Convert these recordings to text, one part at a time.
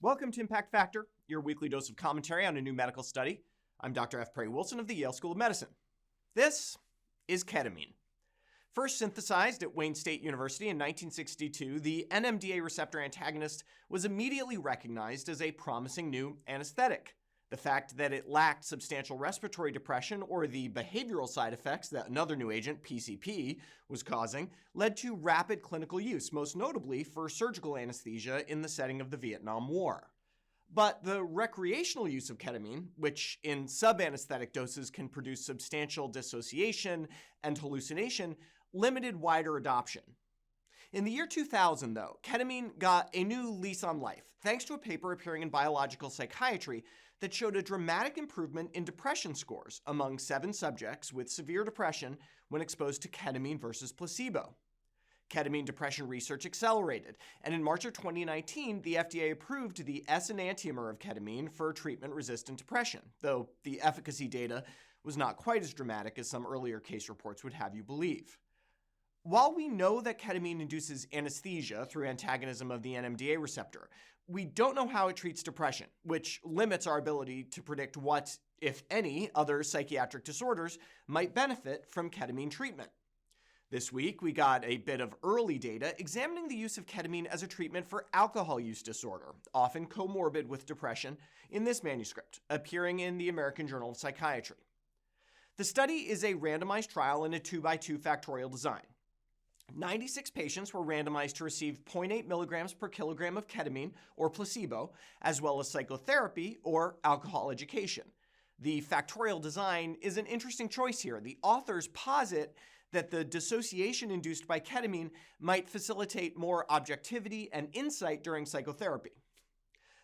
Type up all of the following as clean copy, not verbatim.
Welcome to Impact Factor, your weekly dose of commentary on a new medical study. I'm Dr. F. Perry Wilson of the Yale School of Medicine. This is ketamine. First synthesized at Wayne State University in 1962, the NMDA receptor antagonist was immediately recognized as a promising new anesthetic. The fact that it lacked substantial respiratory depression or the behavioral side effects that another new agent, PCP, was causing led to rapid clinical use, most notably for surgical anesthesia in the setting of the Vietnam War. But the recreational use of ketamine, which in subanesthetic doses can produce substantial dissociation and hallucination, limited wider adoption. In the year 2000, though, ketamine got a new lease on life, thanks to a paper appearing in Biological Psychiatry that showed a dramatic improvement in depression scores among 7 subjects with severe depression when exposed to ketamine versus placebo. Ketamine depression research accelerated, and in March of 2019, the FDA approved the S enantiomer of ketamine for treatment-resistant depression, though the efficacy data was not quite as dramatic as some earlier case reports would have you believe. While we know that ketamine induces anesthesia through antagonism of the NMDA receptor, we don't know how it treats depression, which limits our ability to predict what, if any, other psychiatric disorders might benefit from ketamine treatment. This week, we got a bit of early data examining the use of ketamine as a treatment for alcohol use disorder, often co-morbid with depression, in this manuscript, appearing in the American Journal of Psychiatry. The study is a randomized trial in a 2x2 factorial design. 96 patients were randomized to receive 0.8 milligrams per kilogram of ketamine or placebo, as well as psychotherapy or alcohol education. The factorial design is an interesting choice here. The authors posit that the dissociation induced by ketamine might facilitate more objectivity and insight during psychotherapy.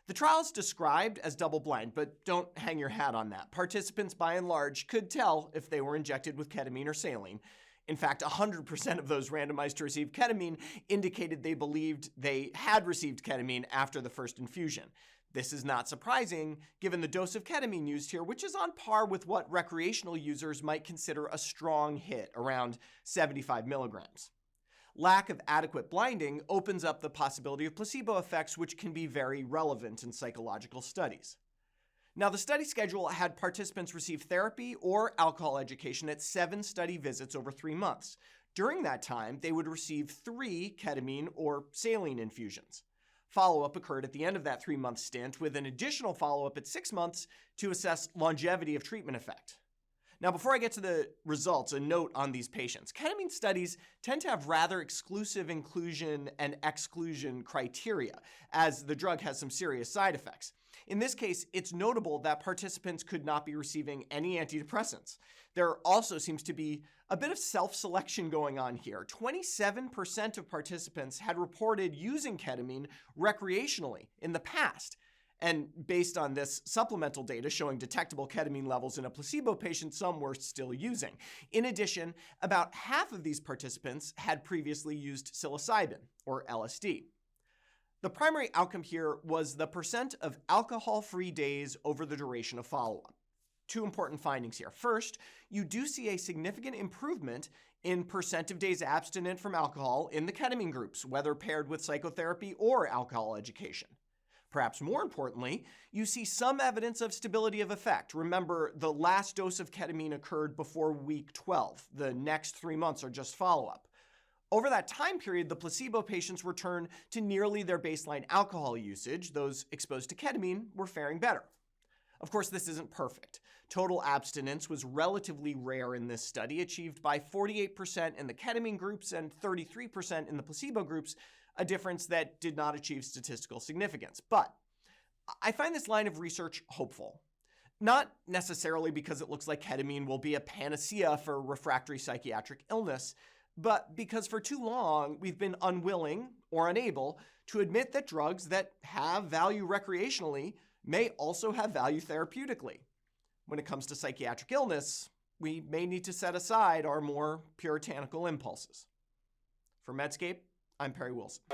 The trial is described as double-blind, but don't hang your hat on that. Participants, by and large, could tell if they were injected with ketamine or saline. In fact, 100% of those randomized to receive ketamine indicated they believed they had received ketamine after the first infusion. This is not surprising, given the dose of ketamine used here, which is on par with what recreational users might consider a strong hit, around 75 milligrams. Lack of adequate blinding opens up the possibility of placebo effects, which can be very relevant in psychological studies. Now, the study schedule had participants receive therapy or alcohol education at 7 study visits over 3 months. During that time, they would receive 3 ketamine or saline infusions. Follow-up occurred at the end of that 3-month stint, with an additional follow-up at 6 months to assess longevity of treatment effect. Now, before I get to the results, a note on these patients. Ketamine studies tend to have rather exclusive inclusion and exclusion criteria, as the drug has some serious side effects. In this case, it's notable that participants could not be receiving any antidepressants. There also seems to be a bit of self-selection going on here. 27% of participants had reported using ketamine recreationally in the past. And based on this supplemental data showing detectable ketamine levels in a placebo patient, some were still using. In addition, about half of these participants had previously used psilocybin, or LSD. The primary outcome here was the percent of alcohol-free days over the duration of follow-up. 2 important findings here. First, you do see a significant improvement in percent of days abstinent from alcohol in the ketamine groups, whether paired with psychotherapy or alcohol education. Perhaps more importantly, you see some evidence of stability of effect. Remember, the last dose of ketamine occurred before week 12. The next 3 months are just follow-up. Over that time period, the placebo patients returned to nearly their baseline alcohol usage. Those exposed to ketamine were faring better. Of course, this isn't perfect. Total abstinence was relatively rare in this study, achieved by 48% in the ketamine groups and 33% in the placebo groups, a difference that did not achieve statistical significance. But I find this line of research hopeful. Not necessarily because it looks like ketamine will be a panacea for refractory psychiatric illness, but because for too long we've been unwilling or unable to admit that drugs that have value recreationally may also have value therapeutically. When it comes to psychiatric illness, we may need to set aside our more puritanical impulses. For Medscape, I'm Perry Wilson.